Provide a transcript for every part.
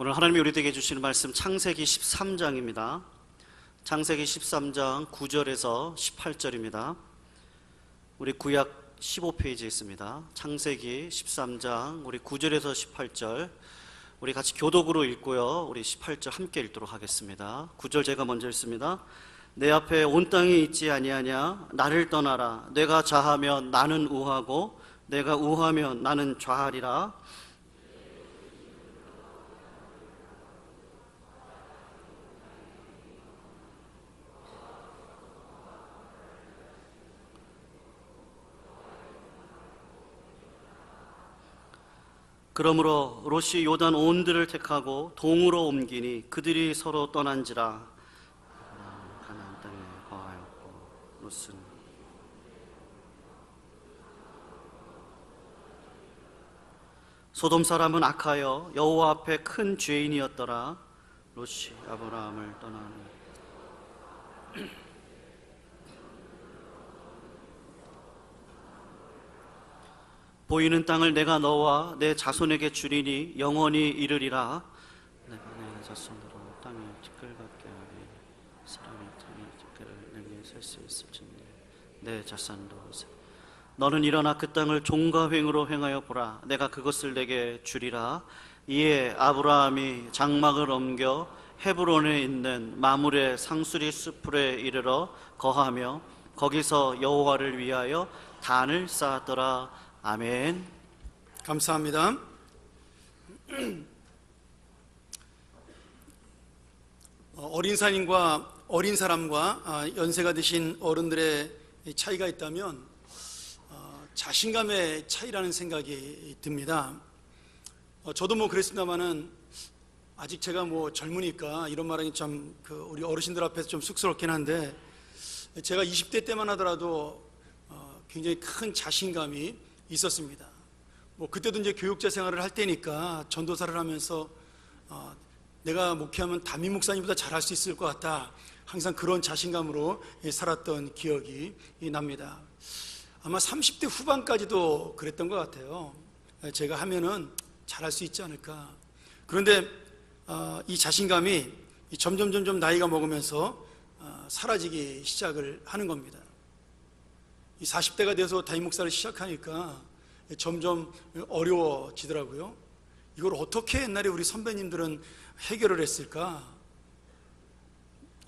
오늘 하나님이 우리에게 주시는 말씀 창세기 13장입니다. 창세기 13장 9절에서 18절입니다. 우리 구약 15페이지에 있습니다. 창세기 13장 우리 9절에서 18절 우리 같이 교독으로 읽고요. 우리 18절 함께 읽도록 하겠습니다. 9절 제가 먼저 읽습니다. 내 앞에 온 땅이 있지 아니하냐? 나를 떠나라. 내가 좌하면 나는 우하고 내가 우하면 나는 좌하리라. 그러므로 롯이 요단 온들을 택하고 동으로 옮기니 그들이 서로 떠난지라. 가나안 땅에 거하였고 롯은 소돔 사람은 악하여 여호와 앞에 큰 죄인이었더라. 롯이 아브라함을 떠나니 보이는 땅을 내가 너와 내 자손에게 주리니 영원히 이르리라. 내가 내 자손으로 땅에 티끌 같게 하리. 사람이 땅에 티끌을 내게 셀 수 있을지니 내 자손도 너는 일어나 그 땅을 종과 횡으로 행하여 보라. 내가 그것을 내게 주리라. 이에 아브라함이 장막을 옮겨 헤브론에 있는 마물의 상수리 숲풀에 이르러 거하며 거기서 여호와를 위하여 단을 쌓았더라. 아멘. 감사합니다. 어린 사람과 어린 사람과 연세가 드신 어른들의 차이가 있다면 자신감의 차이라는 생각이 듭니다. 저도 그랬습니다만은 아직 제가 젊으니까 이런 말하기 참 우리 어르신들 앞에서 좀 쑥스럽긴 한데, 제가 20대 때만 하더라도 굉장히 큰 자신감이 있었습니다. 그때도 이제 교육자 생활을 할 때니까 전도사를 하면서 내가 목회하면 담임 목사님보다 잘할 수 있을 것 같다, 항상 그런 자신감으로 살았던 기억이 납니다. 아마 30대 후반까지도 그랬던 것 같아요. 제가 하면은 잘할 수 있지 않을까. 그런데 이 자신감이 점점 나이가 먹으면서 사라지기 시작을 하는 겁니다. 이 40대가 돼서 담임 목사를 시작하니까 점점 어려워지더라고요. 이걸 어떻게 옛날에 우리 선배님들은 해결을 했을까?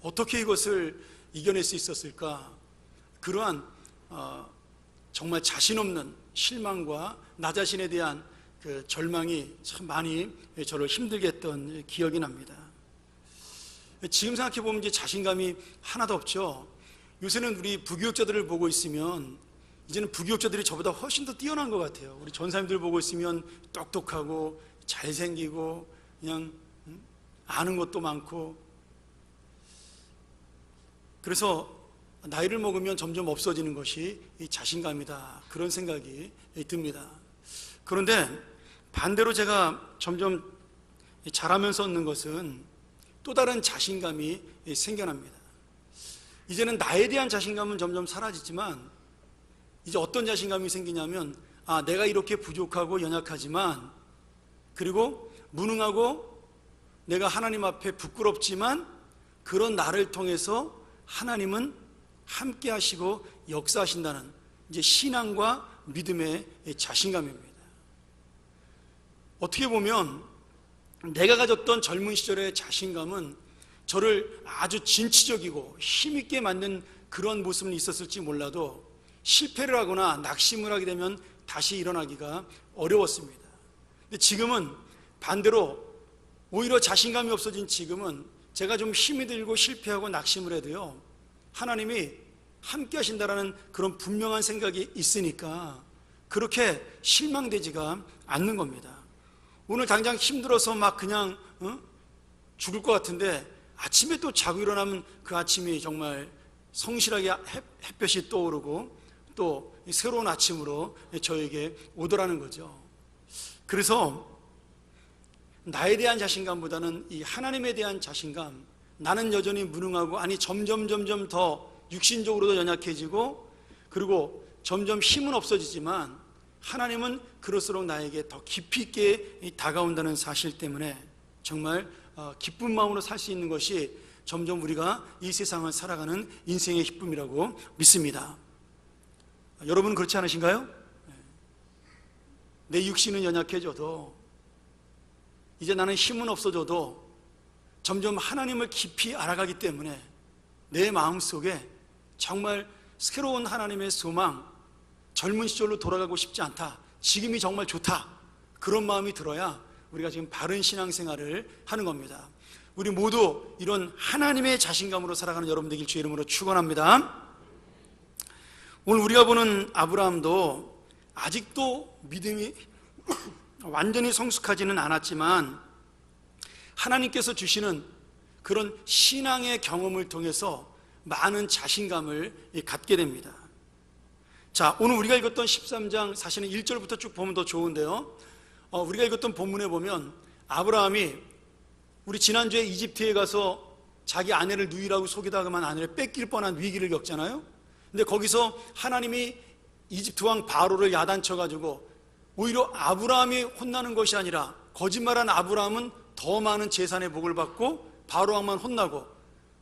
어떻게 이것을 이겨낼 수 있었을까? 그러한 정말 자신 없는 실망과 나 자신에 대한 그 절망이 참 많이 저를 힘들게 했던 기억이 납니다. 지금 생각해 보면 이제 자신감이 하나도 없죠. 요새는 우리 부교육자들을 보고 있으면 이제는 부교육자들이 저보다 훨씬 더 뛰어난 것 같아요. 우리 전사님들 보고 있으면 똑똑하고 잘생기고 그냥 아는 것도 많고, 그래서 나이를 먹으면 점점 없어지는 것이 이 자신감이다, 그런 생각이 듭니다. 그런데 반대로 제가 점점 자라면서 얻는 것은 또 다른 자신감이 생겨납니다. 이제는 나에 대한 자신감은 점점 사라지지만 이제 어떤 자신감이 생기냐면, 내가 이렇게 부족하고 연약하지만, 그리고 무능하고 내가 하나님 앞에 부끄럽지만 그런 나를 통해서 하나님은 함께 하시고 역사하신다는 이제 신앙과 믿음의 자신감입니다. 어떻게 보면 내가 가졌던 젊은 시절의 자신감은 저를 아주 진취적이고 힘있게 만든 그런 모습은 있었을지 몰라도 실패를 하거나 낙심을 하게 되면 다시 일어나기가 어려웠습니다. 근데 지금은 반대로 오히려 자신감이 없어진 지금은 제가 좀 힘이 들고 실패하고 낙심을 해도요, 하나님이 함께 하신다라는 그런 분명한 생각이 있으니까 그렇게 실망되지가 않는 겁니다. 오늘 당장 힘들어서 그냥 죽을 것 같은데 아침에 또 자고 일어나면 그 아침이 정말 성실하게 햇볕이 떠오르고 또 새로운 아침으로 저에게 오더라는 거죠. 그래서 나에 대한 자신감보다는 이 하나님에 대한 자신감, 나는 여전히 무능하고, 점점 더 육신적으로도 연약해지고, 그리고 점점 힘은 없어지지만 하나님은 그럴수록 나에게 더 깊이 있게 다가온다는 사실 때문에 정말 기쁜 마음으로 살 수 있는 것이 점점 우리가 이 세상을 살아가는 인생의 기쁨이라고 믿습니다. 여러분 그렇지 않으신가요? 내 육신은 연약해져도, 이제 나는 힘은 없어져도 점점 하나님을 깊이 알아가기 때문에 내 마음속에 정말 새로운 하나님의 소망, 젊은 시절로 돌아가고 싶지 않다, 지금이 정말 좋다, 그런 마음이 들어야 우리가 지금 바른 신앙생활을 하는 겁니다. 우리 모두 이런 하나님의 자신감으로 살아가는 여러분 되길 주의 이름으로 축원합니다. 오늘 우리가 보는 아브라함도 아직도 믿음이 완전히 성숙하지는 않았지만 하나님께서 주시는 그런 신앙의 경험을 통해서 많은 자신감을 갖게 됩니다. 자, 오늘 우리가 읽었던 13장 사실은 1절부터 쭉 보면 더 좋은데요, 우리가 읽었던 본문에 보면 아브라함이 우리 지난주에 이집트에 가서 자기 아내를 누이라고 속이다가만 아내를 뺏길 뻔한 위기를 겪잖아요. 근데 거기서 하나님이 이집트 왕 바로를 야단쳐가지고 오히려 아브라함이 혼나는 것이 아니라 거짓말한 아브라함은 더 많은 재산의 복을 받고 바로 왕만 혼나고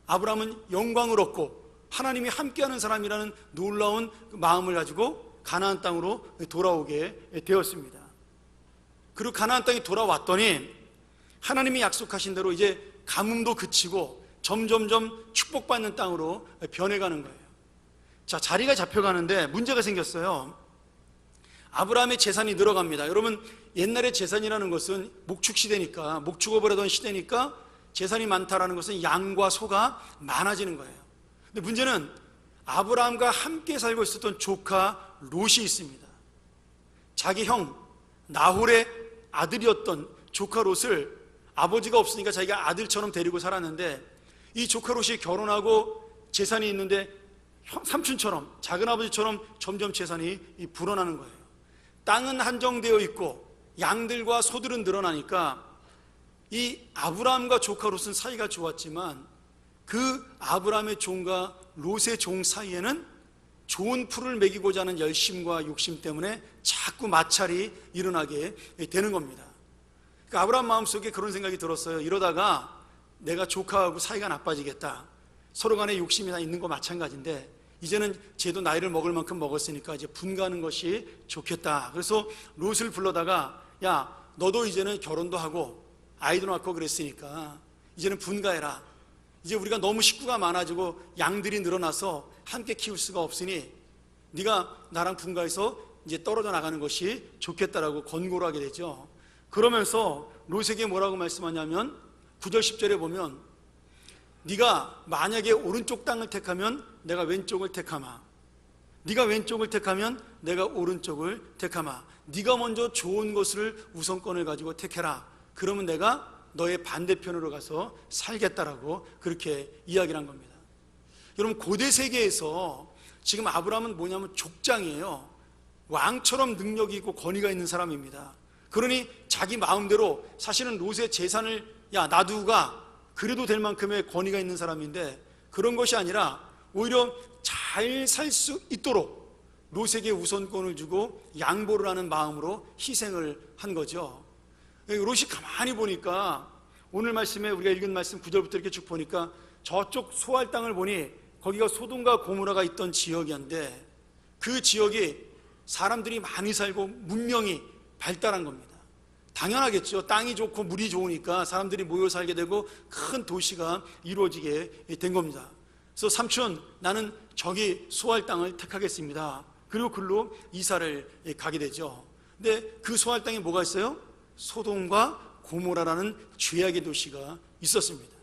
아브라함은 영광을 얻고 하나님이 함께하는 사람이라는 놀라운 마음을 가지고 가나안 땅으로 돌아오게 되었습니다. 그리고 가나안 땅에 돌아왔더니 하나님이 약속하신 대로 이제 가뭄도 그치고 점점점 축복받는 땅으로 변해가는 거예요. 자, 자리가 잡혀가는데 문제가 생겼어요. 아브라함의 재산이 늘어갑니다. 여러분, 옛날에 재산이라는 것은 목축시대니까, 목축업을 하던 시대니까 재산이 많다라는 것은 양과 소가 많아지는 거예요. 근데 문제는 아브라함과 함께 살고 있었던 조카 롯이 있습니다. 자기 형 나홀의 아들이었던 조카 롯을 아버지가 없으니까 자기가 아들처럼 데리고 살았는데, 이 조카 롯이 결혼하고 재산이 있는데 삼촌처럼, 작은아버지처럼 점점 재산이 불어나는 거예요. 땅은 한정되어 있고 양들과 소들은 늘어나니까 이 아브라함과 조카 롯은 사이가 좋았지만 그 아브라함의 종과 롯의 종 사이에는 좋은 풀을 먹이고자 하는 열심과 욕심 때문에 자꾸 마찰이 일어나게 되는 겁니다. 그러니까 아브라함 마음속에 그런 생각이 들었어요. 이러다가 내가 조카하고 사이가 나빠지겠다, 서로 간에 욕심이 다 있는 거 마찬가지인데 이제는 쟤도 나이를 먹을 만큼 먹었으니까 이제 분가하는 것이 좋겠다. 그래서 롯을 불러다가, 야, 너도 이제는 결혼도 하고 아이도 낳고 그랬으니까 이제는 분가해라. 이제 우리가 너무 식구가 많아지고 양들이 늘어나서 함께 키울 수가 없으니 네가 나랑 분가해서 이제 떨어져 나가는 것이 좋겠다라고 권고를 하게 되죠. 그러면서 롯에게 뭐라고 말씀하냐면 9절 10절에 보면, 네가 만약에 오른쪽 땅을 택하면 내가 왼쪽을 택하마, 네가 왼쪽을 택하면 내가 오른쪽을 택하마, 네가 먼저 좋은 것을 우선권을 가지고 택해라. 그러면 내가 너의 반대편으로 가서 살겠다라고 그렇게 이야기를 한 겁니다. 여러분, 고대 세계에서 지금 아브라함은 뭐냐면 족장이에요. 왕처럼 능력이 있고 권위가 있는 사람입니다. 그러니 자기 마음대로 사실은 롯의 재산을 놔두가 그래도 될 만큼의 권위가 있는 사람인데, 그런 것이 아니라 오히려 잘 살 수 있도록 롯에게 우선권을 주고 양보를 하는 마음으로 희생을 한 거죠. 롯이 가만히 보니까 오늘 말씀에 우리가 읽은 말씀 9절부터 이렇게 쭉 보니까 저쪽 소알 땅을 보니 거기가 소돔과 고모라가 있던 지역이었는데, 그 지역이 사람들이 많이 살고 문명이 발달한 겁니다. 당연하겠죠. 땅이 좋고 물이 좋으니까 사람들이 모여 살게 되고 큰 도시가 이루어지게 된 겁니다. 그래서 삼촌, 나는 저기 소알 땅을 택하겠습니다. 그리고 글로 이사를 가게 되죠. 근데 그 소알 땅에 뭐가 있어요? 소돔과 고모라라는 죄악의 도시가 있었습니다.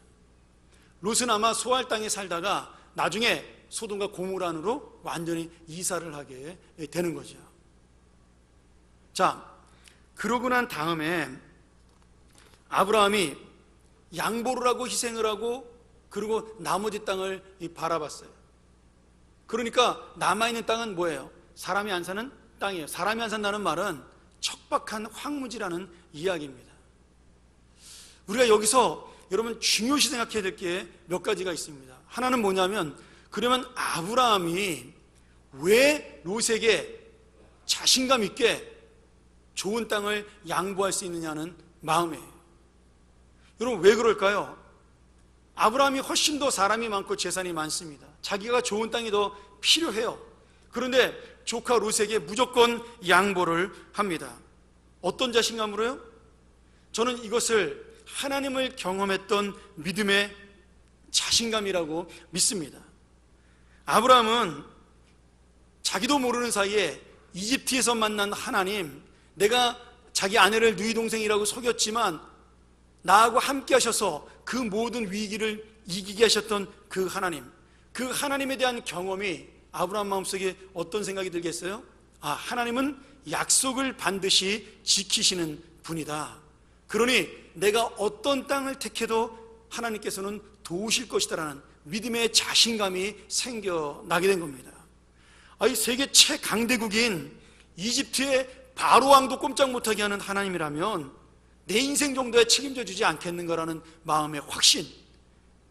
롯은 아마 소알 땅에 살다가 나중에 소돔과 고모란으로 완전히 이사를 하게 되는 거죠. 자, 그러고 난 다음에 아브라함이 양보를 하고 희생을 하고 그리고 나머지 땅을 바라봤어요. 그러니까 남아있는 땅은 뭐예요? 사람이 안 사는 땅이에요. 사람이 안 산다는 말은 척박한 황무지라는 이야기입니다. 우리가 여기서 여러분 중요시 생각해야 될 게 몇 가지가 있습니다. 하나는 뭐냐면, 그러면 아브라함이 왜 롯에게 자신감 있게 좋은 땅을 양보할 수 있느냐는 마음이에요. 여러분, 왜 그럴까요? 아브라함이 훨씬 더 사람이 많고 재산이 많습니다. 자기가 좋은 땅이 더 필요해요. 그런데 조카 롯에게 무조건 양보를 합니다. 어떤 자신감으로요? 저는 이것을 하나님을 경험했던 믿음의 자신감이라고 믿습니다. 아브라함은 자기도 모르는 사이에 이집트에서 만난 하나님, 내가 자기 아내를 누이 동생이라고 속였지만 나하고 함께 하셔서 그 모든 위기를 이기게 하셨던 그 하나님, 그 하나님에 대한 경험이 아브라함 마음속에 어떤 생각이 들겠어요? 아, 하나님은 약속을 반드시 지키시는 분이다. 그러니 내가 어떤 땅을 택해도 하나님께서는 도우실 것이다라는 믿음의 자신감이 생겨나게 된 겁니다. 이 세계 최강대국인 이집트의 바로 왕도 꼼짝 못하게 하는 하나님이라면 내 인생 정도에 책임져 주지 않겠는가라는 마음의 확신,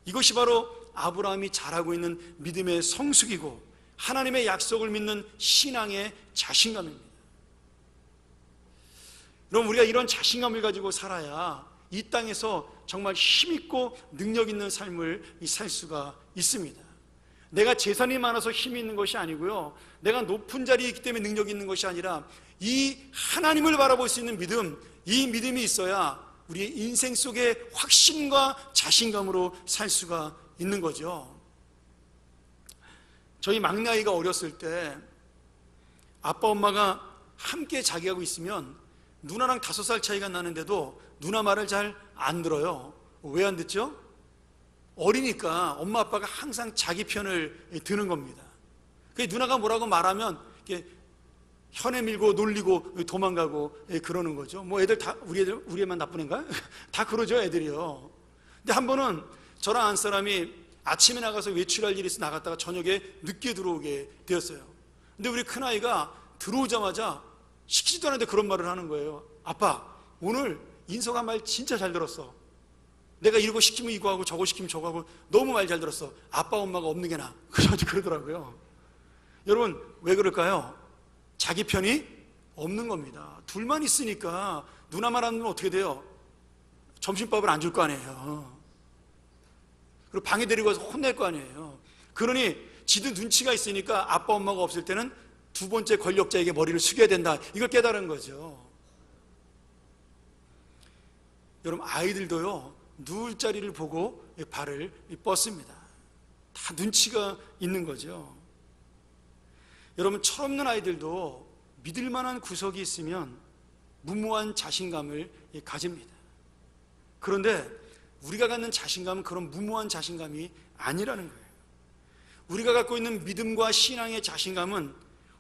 이것이 바로 아브라함이 잘하고 있는 믿음의 성숙이고 하나님의 약속을 믿는 신앙의 자신감입니다. 여러분, 우리가 이런 자신감을 가지고 살아야 이 땅에서 정말 힘있고 능력 있는 삶을 살 수가 있습니다. 내가 재산이 많아서 힘이 있는 것이 아니고요, 내가 높은 자리에 있기 때문에 능력이 있는 것이 아니라 이 하나님을 바라볼 수 있는 믿음, 이 믿음이 있어야 우리의 인생 속에 확신과 자신감으로 살 수가 있는 거죠. 저희 막내아이가 어렸을 때 아빠 엄마가 함께 자기하고 있으면 누나랑 5살 차이가 나는데도 누나 말을 잘 안 들어요. 왜 안 듣죠? 어리니까 엄마 아빠가 항상 자기 편을 드는 겁니다. 누나가 뭐라고 말하면 이렇게 혀내 밀고 놀리고 도망가고 그러는 거죠. 뭐 애들 다 우리 애만 나쁜 애인가? 다 그러죠, 애들이요. 근데 한 번은 저랑 안 사람이 아침에 나가서 외출할 일이 있어 나갔다가 저녁에 늦게 들어오게 되었어요. 근데 우리 큰아이가 들어오자마자 시키지도 않았는데 그런 말을 하는 거예요. 아빠, 오늘 인서가 말 진짜 잘 들었어. 내가 이거 시키면 이거 하고 저거 시키면 저거 하고 너무 말 잘 들었어. 아빠 엄마가 없는 게 나아. 그러더라고요. 여러분, 왜 그럴까요? 자기 편이 없는 겁니다. 둘만 있으니까 누나 말하면 어떻게 돼요? 점심밥을 안 줄 거 아니에요. 그리고 방에 데리고 가서 혼낼 거 아니에요. 그러니 지도 눈치가 있으니까 아빠 엄마가 없을 때는 두 번째 권력자에게 머리를 숙여야 된다, 이걸 깨달은 거죠. 여러분, 아이들도요, 누울 자리를 보고 발을 뻗습니다. 다 눈치가 있는 거죠. 여러분, 철없는 아이들도 믿을 만한 구석이 있으면 무모한 자신감을 가집니다. 그런데 우리가 갖는 자신감은 그런 무모한 자신감이 아니라는 거예요. 우리가 갖고 있는 믿음과 신앙의 자신감은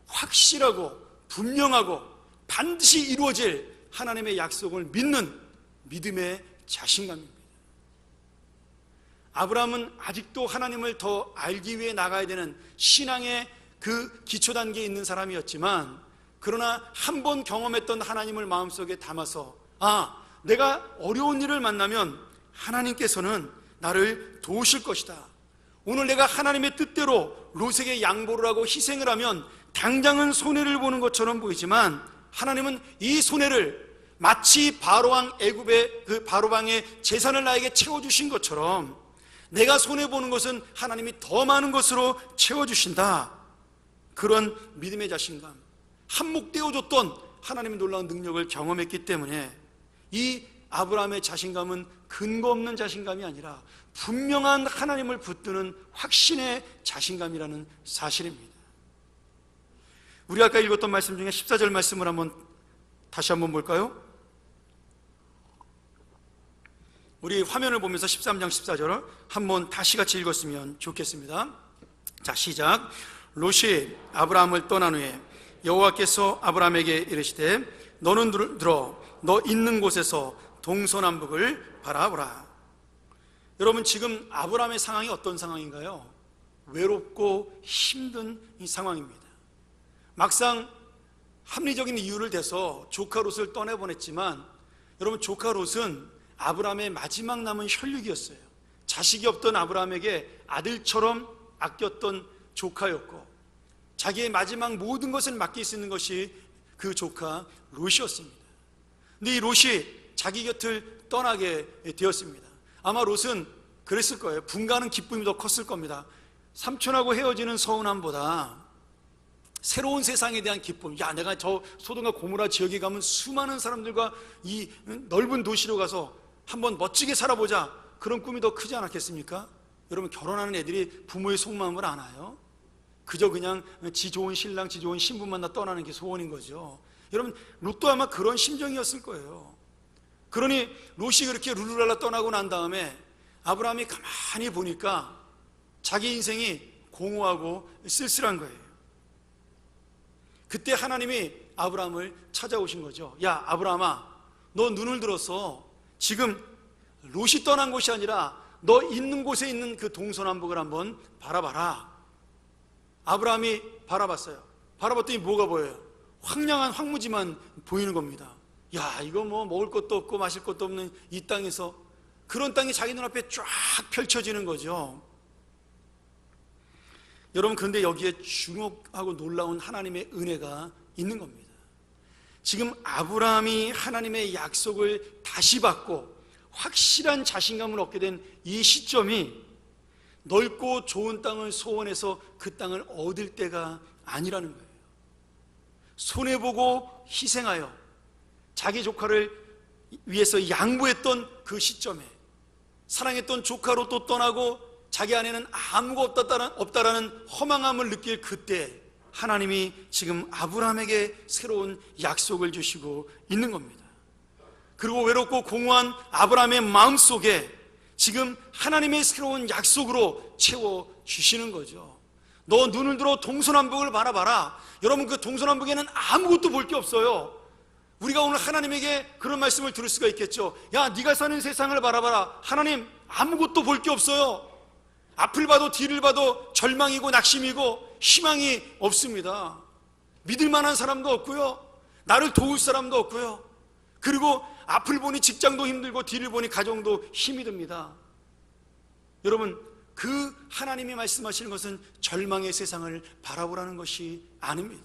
확실하고 분명하고 반드시 이루어질 하나님의 약속을 믿는 믿음의 자신감입니다. 아브라함은 아직도 하나님을 더 알기 위해 나가야 되는 신앙의 그 기초 단계에 있는 사람이었지만, 그러나 한 번 경험했던 하나님을 마음속에 담아서, 내가 어려운 일을 만나면 하나님께서는 나를 도우실 것이다. 오늘 내가 하나님의 뜻대로 롯에게 양보를 하고 희생을 하면 당장은 손해를 보는 것처럼 보이지만, 하나님은 이 손해를 마치 바로왕 애굽의 그 바로왕의 재산을 나에게 채워주신 것처럼 내가 손해보는 것은 하나님이 더 많은 것으로 채워주신다. 그런 믿음의 자신감, 한몫 떼어줬던 하나님의 놀라운 능력을 경험했기 때문에 이 아브라함의 자신감은 근거 없는 자신감이 아니라 분명한 하나님을 붙드는 확신의 자신감이라는 사실입니다. 우리 아까 읽었던 말씀 중에 14절 말씀을 다시 한번 볼까요? 우리 화면을 보면서 13장 14절을 한번 다시 같이 읽었으면 좋겠습니다. 자, 시작. 롯이 아브라함을 떠난 후에 여호와께서 아브라함에게 이르시되 너는 들어 너 있는 곳에서 동서남북을 바라보라. 여러분, 지금 아브라함의 상황이 어떤 상황인가요? 외롭고 힘든 이 상황입니다. 막상 합리적인 이유를 대서 조카 롯을 떠내보냈지만, 여러분, 조카 롯은 아브라함의 마지막 남은 혈육이었어요. 자식이 없던 아브라함에게 아들처럼 아꼈던 조카였고, 자기의 마지막 모든 것을 맡길 수 있는 것이 그 조카 롯이었습니다. 근데 이 롯이 자기 곁을 떠나게 되었습니다. 아마 롯은 그랬을 거예요. 분가하는 기쁨이 더 컸을 겁니다. 삼촌하고 헤어지는 서운함보다 새로운 세상에 대한 기쁨, 야, 내가 저 소돔과 고모라 지역에 가면 수많은 사람들과 이 넓은 도시로 가서 한번 멋지게 살아보자, 그런 꿈이 더 크지 않았겠습니까? 여러분, 결혼하는 애들이 부모의 속마음을 아나요? 그저 그냥 지 좋은 신랑, 지 좋은 신부 만나 떠나는 게 소원인 거죠. 여러분, 롯도 아마 그런 심정이었을 거예요. 그러니 롯이 그렇게 룰루랄라 떠나고 난 다음에 아브라함이 가만히 보니까 자기 인생이 공허하고 쓸쓸한 거예요. 그때 하나님이 아브라함을 찾아오신 거죠. 야, 아브라함아, 너 눈을 들어서 지금 롯이 떠난 곳이 아니라 너 있는 곳에 있는 그 동서남북을 한번 바라봐라. 아브라함이 바라봤어요. 바라봤더니 뭐가 보여요? 황량한 황무지만 보이는 겁니다. 야, 이거 뭐 먹을 것도 없고 마실 것도 없는 이 땅에서 그런 땅이 자기 눈앞에 쫙 펼쳐지는 거죠. 여러분, 그런데 여기에 주목하고 놀라운 하나님의 은혜가 있는 겁니다. 지금 아브라함이 하나님의 약속을 다시 받고 확실한 자신감을 얻게 된 이 시점이 넓고 좋은 땅을 소원해서 그 땅을 얻을 때가 아니라는 거예요. 손해보고 희생하여 자기 조카를 위해서 양보했던 그 시점에 사랑했던 조카로 또 떠나고 자기 안에는 아무것도 없다라는 허망함을 느낄 그때 하나님이 지금 아브라함에게 새로운 약속을 주시고 있는 겁니다. 그리고 외롭고 공허한 아브라함의 마음속에 지금 하나님의 새로운 약속으로 채워주시는 거죠. 너 눈을 들어 동서남북을 바라봐라. 여러분, 그 동서남북에는 아무것도 볼 게 없어요. 우리가 오늘 하나님에게 그런 말씀을 들을 수가 있겠죠. 야, 네가 사는 세상을 바라봐라. 하나님, 아무것도 볼 게 없어요. 앞을 봐도 뒤를 봐도 절망이고 낙심이고 희망이 없습니다. 믿을 만한 사람도 없고요, 나를 도울 사람도 없고요, 그리고 앞을 보니 직장도 힘들고 뒤를 보니 가정도 힘이 듭니다. 여러분, 그 하나님이 말씀하시는 것은 절망의 세상을 바라보라는 것이 아닙니다.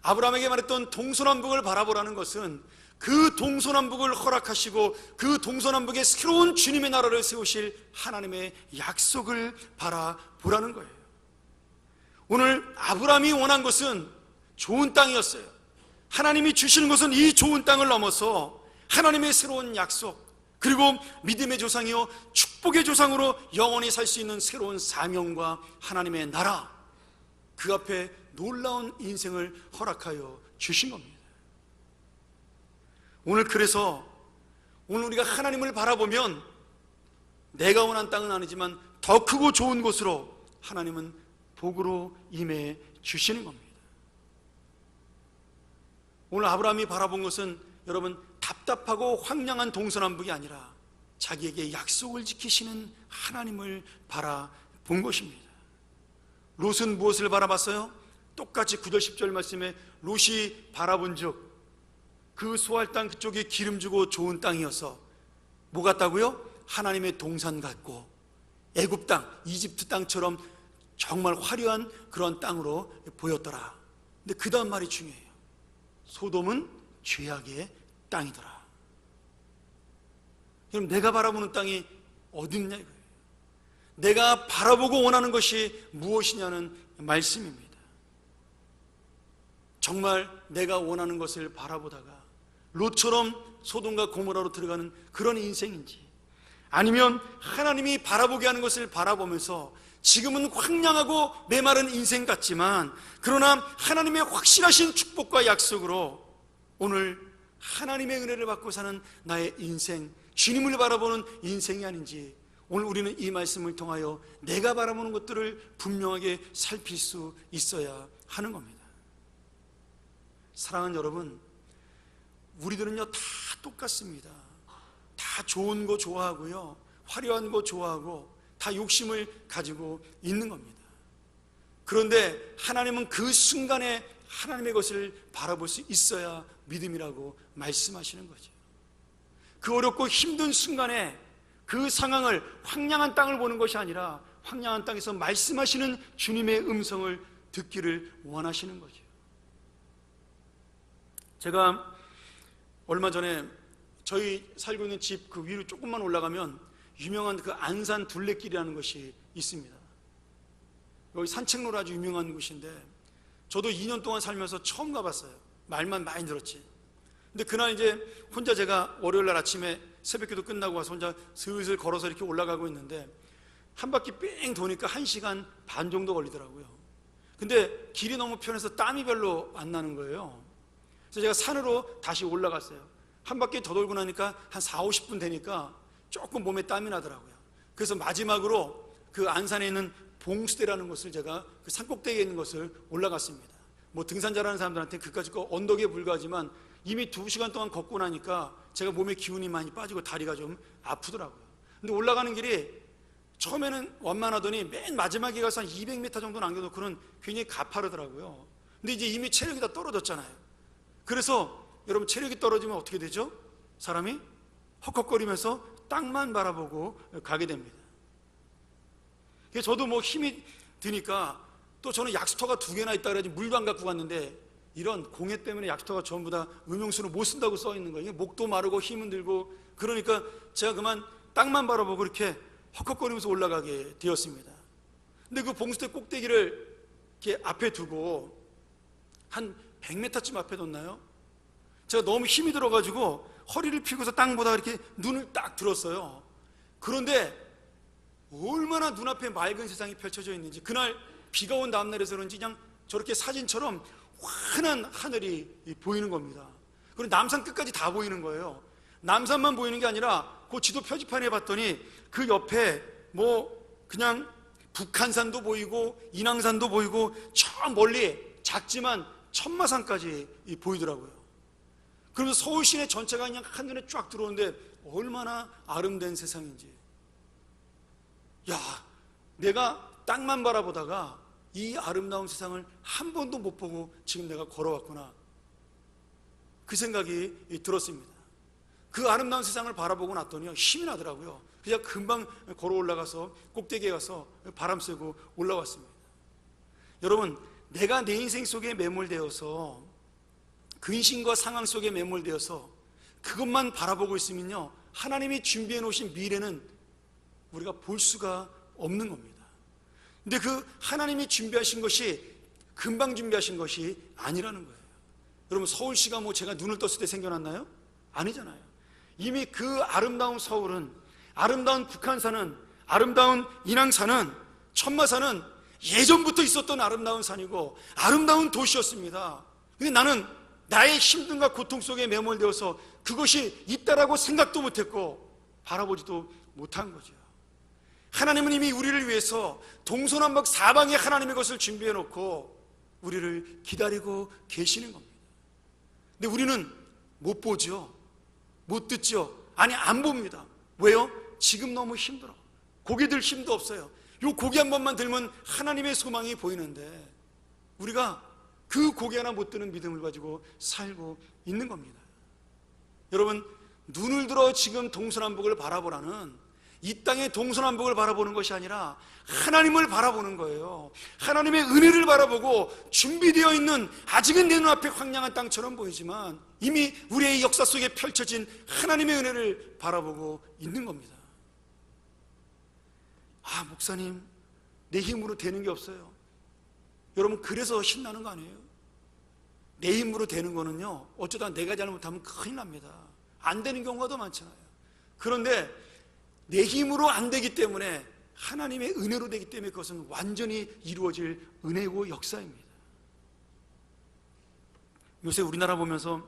아브라함에게 말했던 동서남북을 바라보라는 것은 그 동서남북을 허락하시고 그 동서남북에 새로운 주님의 나라를 세우실 하나님의 약속을 바라보라는 거예요. 오늘 아브라함이 원한 것은 좋은 땅이었어요. 하나님이 주시는 것은 이 좋은 땅을 넘어서 하나님의 새로운 약속, 그리고 믿음의 조상이요 축복의 조상으로 영원히 살 수 있는 새로운 사명과 하나님의 나라, 그 앞에 놀라운 인생을 허락하여 주신 겁니다. 오늘 그래서 오늘 우리가 하나님을 바라보면 내가 원한 땅은 아니지만 더 크고 좋은 곳으로 하나님은 복으로 임해 주시는 겁니다. 오늘 아브라함이 바라본 것은 여러분 답답하고 황량한 동서남북이 아니라 자기에게 약속을 지키시는 하나님을 바라본 것입니다. 롯은 무엇을 바라봤어요? 똑같이 9절 10절 말씀에 롯이 바라본 즉 그 소할 땅 그쪽이 기름지고 좋은 땅이어서 뭐 같다고요? 하나님의 동산 같고 애굽 땅, 이집트 땅처럼 정말 화려한 그런 땅으로 보였더라. 근데 그 다음 말이 중요해요. 소돔은 죄악의 땅이더라. 그럼 내가 바라보는 땅이 어디 있냐 이거예요. 내가 바라보고 원하는 것이 무엇이냐는 말씀입니다. 정말 내가 원하는 것을 바라보다가 롯처럼 소돔과 고모라로 들어가는 그런 인생인지, 아니면 하나님이 바라보게 하는 것을 바라보면서 지금은 황량하고 메마른 인생 같지만 그러나 하나님의 확실하신 축복과 약속으로 오늘 하나님의 은혜를 받고 사는 나의 인생, 주님을 바라보는 인생이 아닌지, 오늘 우리는 이 말씀을 통하여 내가 바라보는 것들을 분명하게 살필 수 있어야 하는 겁니다. 사랑하는 여러분, 우리들은요 다 똑같습니다. 다 좋은 거 좋아하고요, 화려한 거 좋아하고 다 욕심을 가지고 있는 겁니다. 그런데 하나님은 그 순간에 하나님의 것을 바라볼 수 있어야 믿음이라고 말씀하시는 거죠. 그 어렵고 힘든 순간에 그 상황을, 황량한 땅을 보는 것이 아니라 황량한 땅에서 말씀하시는 주님의 음성을 듣기를 원하시는 거죠. 제가 얼마 전에 저희 살고 있는 집 그 위로 조금만 올라가면 유명한 그 안산 둘레길이라는 것이 있습니다. 여기 산책로로 아주 유명한 곳인데 저도 2년 동안 살면서 처음 가봤어요. 말만 많이 들었지. 근데 그날 이제 혼자 제가 월요일 날 아침에 새벽기도 끝나고 와서 혼자 슬슬 걸어서 이렇게 올라가고 있는데 한 바퀴 뺑 도니까 1시간 반 정도 걸리더라고요. 근데 길이 너무 편해서 땀이 별로 안 나는 거예요. 그래서 제가 산으로 다시 올라갔어요. 한 바퀴 더 돌고 나니까 한 4, 50분 되니까 조금 몸에 땀이 나더라고요. 그래서 마지막으로 그 안산에 있는 봉수대라는 곳을 제가 그 산꼭대기에 있는 것을 올라갔습니다. 뭐 등산 잘하는 사람들한테 그까짓 거 언덕에 불과하지만 이미 2시간 동안 걷고 나니까 제가 몸에 기운이 많이 빠지고 다리가 좀 아프더라고요. 근데 올라가는 길이 처음에는 완만하더니 맨 마지막에 가서 한 200m 정도 남겨놓고는 굉장히 가파르더라고요. 근데 이제 이미 체력이 다 떨어졌잖아요. 그래서 여러분 체력이 떨어지면 어떻게 되죠? 사람이 헉헉거리면서 땅만 바라보고 가게 됩니다. 그래서 저도 뭐 힘이 드니까 또 저는 약수터가 2개나 있다 그래가지고 물도 안 갖고 갔는데 이런 공해 때문에 약수터가 전부 다 음용수로 못 쓴다고 써 있는 거예요. 목도 마르고 힘은 들고 그러니까 제가 그만 땅만 바라보고 이렇게 헉헉거리면서 올라가게 되었습니다. 근데 그 봉수대 꼭대기를 이렇게 앞에 두고 한 100m쯤 앞에 뒀나요? 제가 너무 힘이 들어가지고 허리를 펴고서 땅보다 이렇게 눈을 딱 들었어요. 그런데 얼마나 눈앞에 맑은 세상이 펼쳐져 있는지, 그날 비가 온 다음날에서 그런지 그냥 저렇게 사진처럼 환한 하늘이 보이는 겁니다. 그리고 남산 끝까지 다 보이는 거예요. 남산만 보이는 게 아니라 그 지도 표지판에 봤더니 그 옆에 뭐 그냥 북한산도 보이고 인왕산도 보이고 저 멀리 작지만 천마산까지 보이더라고요. 그러면서 서울 시내 전체가 그냥 한눈에 쫙 들어오는데 얼마나 아름다운 세상인지. 야, 내가 땅만 바라보다가 이 아름다운 세상을 한 번도 못 보고 지금 내가 걸어왔구나, 그 생각이 들었습니다. 그 아름다운 세상을 바라보고 났더니 힘이 나더라고요. 그냥 금방 걸어 올라가서 꼭대기에 가서 바람 쐬고 올라왔습니다. 여러분, 내가 내 인생 속에 매몰되어서 근심과 상황 속에 매몰되어서 그것만 바라보고 있으면요, 하나님이 준비해 놓으신 미래는 우리가 볼 수가 없는 겁니다. 근데 그 하나님이 준비하신 것이 금방 준비하신 것이 아니라는 거예요. 여러분, 서울시가 뭐 제가 눈을 떴을 때 생겨났나요? 아니잖아요. 이미 그 아름다운 서울은, 아름다운 북한산은, 아름다운 인왕산은, 천마산은 예전부터 있었던 아름다운 산이고 아름다운 도시였습니다. 근데 나는 나의 힘듦과 고통 속에 매몰되어서 그것이 있다라고 생각도 못했고 바라보지도 못한 거죠. 하나님은 이미 우리를 위해서 동서남북 사방에 하나님의 것을 준비해 놓고 우리를 기다리고 계시는 겁니다. 근데 우리는 못 보죠, 못 듣죠, 아니 안 봅니다. 왜요? 지금 너무 힘들어. 고개 들 힘도 없어요. 요 고개 한 번만 들면 하나님의 소망이 보이는데 우리가 그 고개 하나 못 드는 믿음을 가지고 살고 있는 겁니다. 여러분, 눈을 들어 지금 동서남북을 바라보라는 이 땅의 동서남북을 바라보는 것이 아니라 하나님을 바라보는 거예요. 하나님의 은혜를 바라보고 준비되어 있는, 아직은 내 눈앞에 황량한 땅처럼 보이지만 이미 우리의 역사 속에 펼쳐진 하나님의 은혜를 바라보고 있는 겁니다. 아, 목사님, 내 힘으로 되는 게 없어요. 여러분, 그래서 신나는 거 아니에요? 내 힘으로 되는 거는요, 어쩌다 내가 잘못하면 큰일 납니다. 안 되는 경우가 더 많잖아요. 그런데 내 힘으로 안 되기 때문에 하나님의 은혜로 되기 때문에 그것은 완전히 이루어질 은혜고 역사입니다. 요새 우리나라 보면서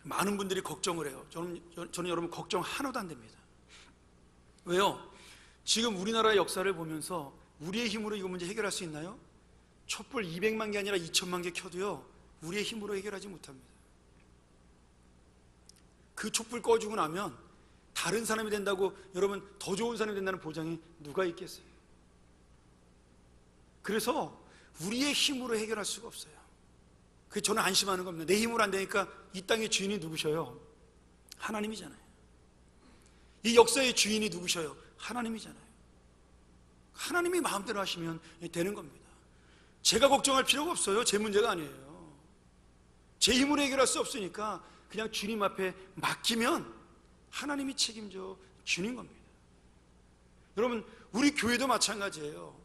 많은 분들이 걱정을 해요. 저는 여러분 걱정 하나도 안 됩니다. 왜요? 지금 우리나라의 역사를 보면서 우리의 힘으로 이거 문제 해결할 수 있나요? 촛불 200만 개 아니라 2천만 개 켜도요, 우리의 힘으로 해결하지 못합니다. 그 촛불 꺼주고 나면 다른 사람이 된다고, 여러분, 더 좋은 사람이 된다는 보장이 누가 있겠어요? 그래서 우리의 힘으로 해결할 수가 없어요. 그게 저는 안심하는 겁니다. 내 힘으로 안 되니까 이 땅의 주인이 누구셔요? 하나님이잖아요. 이 역사의 주인이 누구셔요? 하나님이잖아요. 하나님이 마음대로 하시면 되는 겁니다. 제가 걱정할 필요가 없어요. 제 문제가 아니에요. 제 힘으로 해결할 수 없으니까 그냥 주님 앞에 맡기면 하나님이 책임져 주는 겁니다. 여러분, 우리 교회도 마찬가지예요.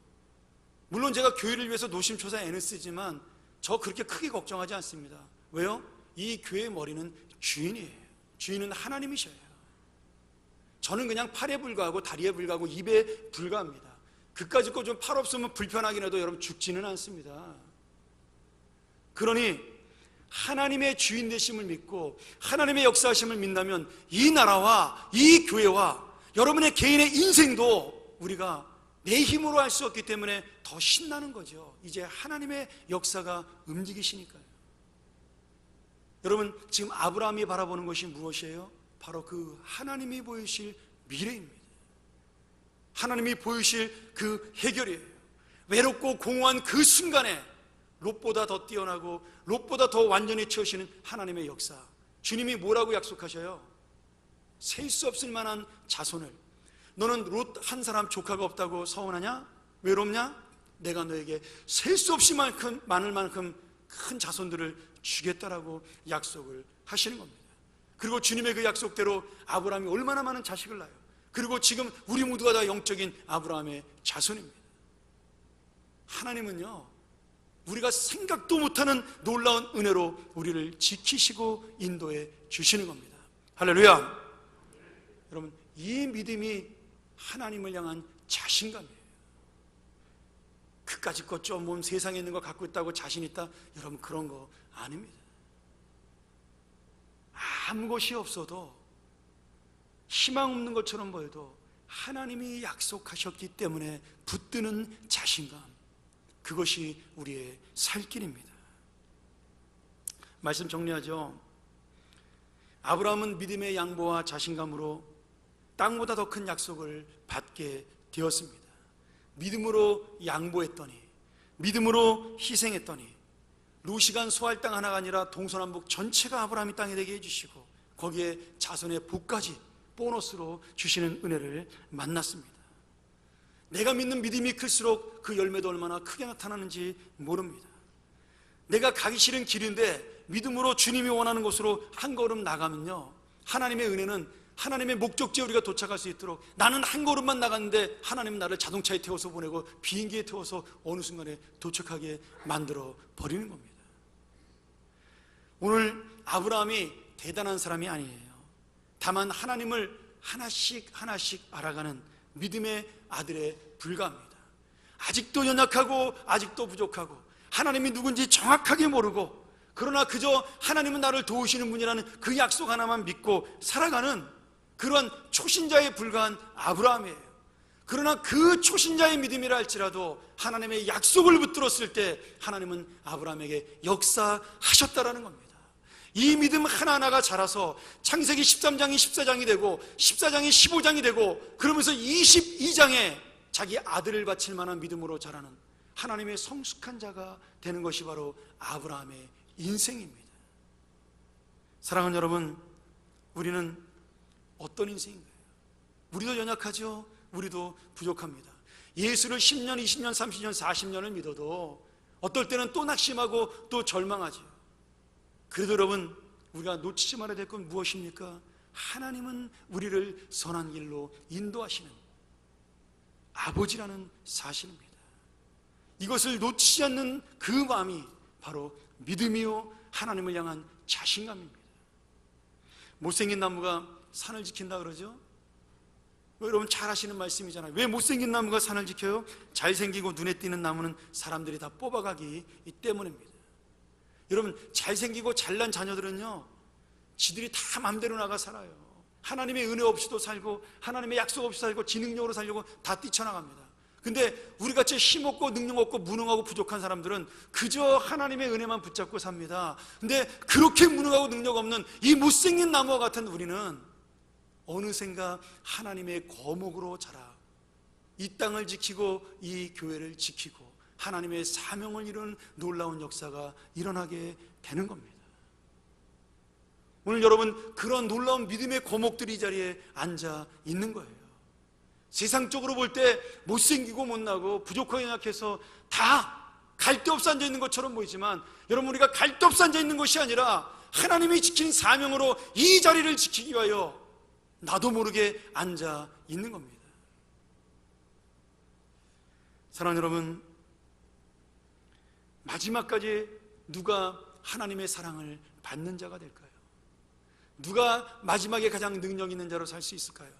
물론 제가 교회를 위해서 노심초사 애를 쓰지만 저 그렇게 크게 걱정하지 않습니다. 왜요? 이 교회의 머리는 주인이에요. 주인은 하나님이셔요. 저는 그냥 팔에 불과하고 다리에 불과하고 입에 불과합니다. 그까짓 거 좀 팔 없으면 불편하긴 해도 여러분 죽지는 않습니다. 그러니 하나님의 주인 되심을 믿고 하나님의 역사하심을 믿는다면 이 나라와 이 교회와 여러분의 개인의 인생도 우리가 내 힘으로 할 수 없기 때문에 더 신나는 거죠. 이제 하나님의 역사가 움직이시니까요. 여러분, 지금 아브라함이 바라보는 것이 무엇이에요? 바로 그 하나님이 보이실 미래입니다. 하나님이 보이실 그 해결이에요. 외롭고 공허한 그 순간에 롯보다 더 뛰어나고 롯보다 더 완전히 채우시는 하나님의 역사. 주님이 뭐라고 약속하셔요? 셀 수 없을 만한 자손을. 너는 롯 한 사람 조카가 없다고 서운하냐? 외롭냐? 내가 너에게 셀 수 없이 많을 만큼 큰 자손들을 주겠다라고 약속을 하시는 겁니다. 그리고 주님의 그 약속대로 아브라함이 얼마나 많은 자식을 낳아요. 그리고 지금 우리 모두가 다 영적인 아브라함의 자손입니다. 하나님은요, 우리가 생각도 못하는 놀라운 은혜로 우리를 지키시고 인도해 주시는 겁니다. 할렐루야. 여러분, 이 믿음이 하나님을 향한 자신감이에요. 그까짓 것 좀 몸 세상에 있는 거 갖고 있다고 자신 있다? 여러분, 그런 거 아닙니다. 아무 것이 없어도 희망 없는 것처럼 보여도 하나님이 약속하셨기 때문에 붙드는 자신감, 그것이 우리의 살 길입니다. 말씀 정리하죠. 아브라함은 믿음의 양보와 자신감으로 땅보다 더 큰 약속을 받게 되었습니다. 믿음으로 양보했더니, 믿음으로 희생했더니 루시간 소할 땅 하나가 아니라 동서남북 전체가 아브라함이 땅이 되게 해주시고 거기에 자손의 복까지 보너스로 주시는 은혜를 만났습니다. 내가 믿는 믿음이 클수록 그 열매도 얼마나 크게 나타나는지 모릅니다. 내가 가기 싫은 길인데 믿음으로 주님이 원하는 곳으로 한 걸음 나가면요, 하나님의 은혜는 하나님의 목적지에 우리가 도착할 수 있도록, 나는 한 걸음만 나갔는데 하나님은 나를 자동차에 태워서 보내고 비행기에 태워서 어느 순간에 도착하게 만들어 버리는 겁니다. 오늘 아브라함이 대단한 사람이 아니에요. 다만 하나님을 하나씩 하나씩 알아가는 믿음의 아들에 불과합니다. 아직도 연약하고 아직도 부족하고 하나님이 누군지 정확하게 모르고, 그러나 그저 하나님은 나를 도우시는 분이라는 그 약속 하나만 믿고 살아가는 그러한 초신자에 불과한 아브라함이에요. 그러나 그 초신자의 믿음이라 할지라도 하나님의 약속을 붙들었을 때 하나님은 아브라함에게 역사하셨다라는 겁니다. 이 믿음 하나하나가 자라서 창세기 13장이 14장이 되고 14장이 15장이 되고, 그러면서 22장에 자기 아들을 바칠 만한 믿음으로 자라는 하나님의 성숙한 자가 되는 것이 바로 아브라함의 인생입니다. 사랑하는 여러분, 우리는 어떤 인생인가요? 우리도 연약하죠. 우리도 부족합니다. 예수를 10년, 20년, 30년, 40년을 믿어도 어떨 때는 또 낙심하고 또 절망하죠. 그래도 여러분, 우리가 놓치지 말아야 될 건 무엇입니까? 하나님은 우리를 선한 길로 인도하시는 아버지라는 사실입니다. 이것을 놓치지 않는 그 마음이 바로 믿음이요 하나님을 향한 자신감입니다. 못생긴 나무가 산을 지킨다 그러죠? 여러분 잘 아시는 말씀이잖아요. 왜 못생긴 나무가 산을 지켜요? 잘생기고 눈에 띄는 나무는 사람들이 다 뽑아가기 때문입니다. 여러분, 잘생기고 잘난 자녀들은요, 지들이 다 맘대로 나가 살아요. 하나님의 은혜 없이도 살고 하나님의 약속 없이 살고 지능력으로 살려고 다 뛰쳐나갑니다. 근데 우리같이 힘없고 능력없고 무능하고 부족한 사람들은 그저 하나님의 은혜만 붙잡고 삽니다. 근데 그렇게 무능하고 능력 없는 이 못생긴 나무와 같은 우리는 어느샌가 하나님의 거목으로 자라 이 땅을 지키고 이 교회를 지키고 하나님의 사명을 이루는 놀라운 역사가 일어나게 되는 겁니다. 오늘 여러분, 그런 놀라운 믿음의 거목들이 이 자리에 앉아 있는 거예요. 세상적으로 볼 때 못생기고 못나고 부족하게 연약해서 다 갈데없이 앉아 있는 것처럼 보이지만, 여러분, 우리가 갈데없이 앉아 있는 것이 아니라 하나님이 지킨 사명으로 이 자리를 지키기 위하여 나도 모르게 앉아 있는 겁니다. 사랑하는 여러분, 마지막까지 누가 하나님의 사랑을 받는 자가 될까요? 누가 마지막에 가장 능력 있는 자로 살 수 있을까요?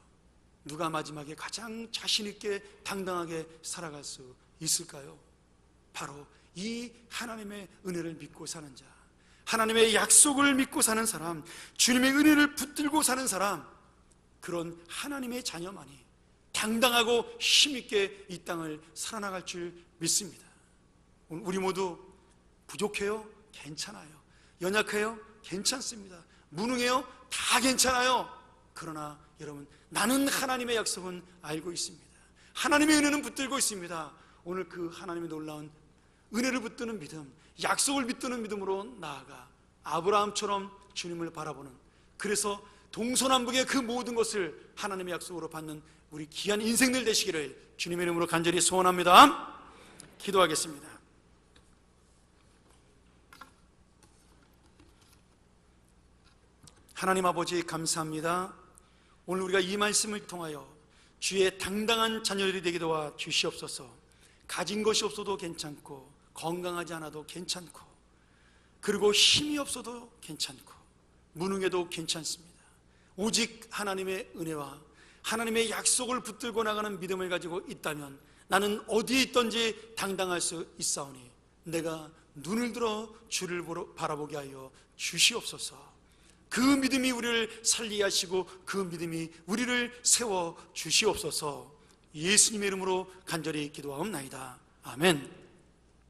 누가 마지막에 가장 자신 있게 당당하게 살아갈 수 있을까요? 바로 이 하나님의 은혜를 믿고 사는 자, 하나님의 약속을 믿고 사는 사람, 주님의 은혜를 붙들고 사는 사람, 그런 하나님의 자녀만이 당당하고 힘있게 이 땅을 살아나갈 줄 믿습니다. 우리 모두 부족해요? 괜찮아요. 연약해요? 괜찮습니다. 무능해요? 다 괜찮아요. 그러나 여러분, 나는 하나님의 약속은 알고 있습니다. 하나님의 은혜는 붙들고 있습니다. 오늘 그 하나님의 놀라운 은혜를 붙드는 믿음, 약속을 붙드는 믿음으로 나아가 아브라함처럼 주님을 바라보는, 그래서 동서남북의 그 모든 것을 하나님의 약속으로 받는 우리 귀한 인생들 되시기를 주님의 이름으로 간절히 소원합니다. 기도하겠습니다. 하나님 아버지, 감사합니다. 오늘 우리가 이 말씀을 통하여 주의 당당한 자녀들이 되게 도와 주시옵소서. 가진 것이 없어도 괜찮고, 건강하지 않아도 괜찮고, 그리고 힘이 없어도 괜찮고, 무능해도 괜찮습니다. 오직 하나님의 은혜와 하나님의 약속을 붙들고 나가는 믿음을 가지고 있다면 나는 어디에 있든지 당당할 수 있사오니 내가 눈을 들어 주를 바라보게 하여 주시옵소서. 그 믿음이 우리를 살리게 하시고 그 믿음이 우리를 세워 주시옵소서. 예수님의 이름으로 간절히 기도하옵나이다. 아멘.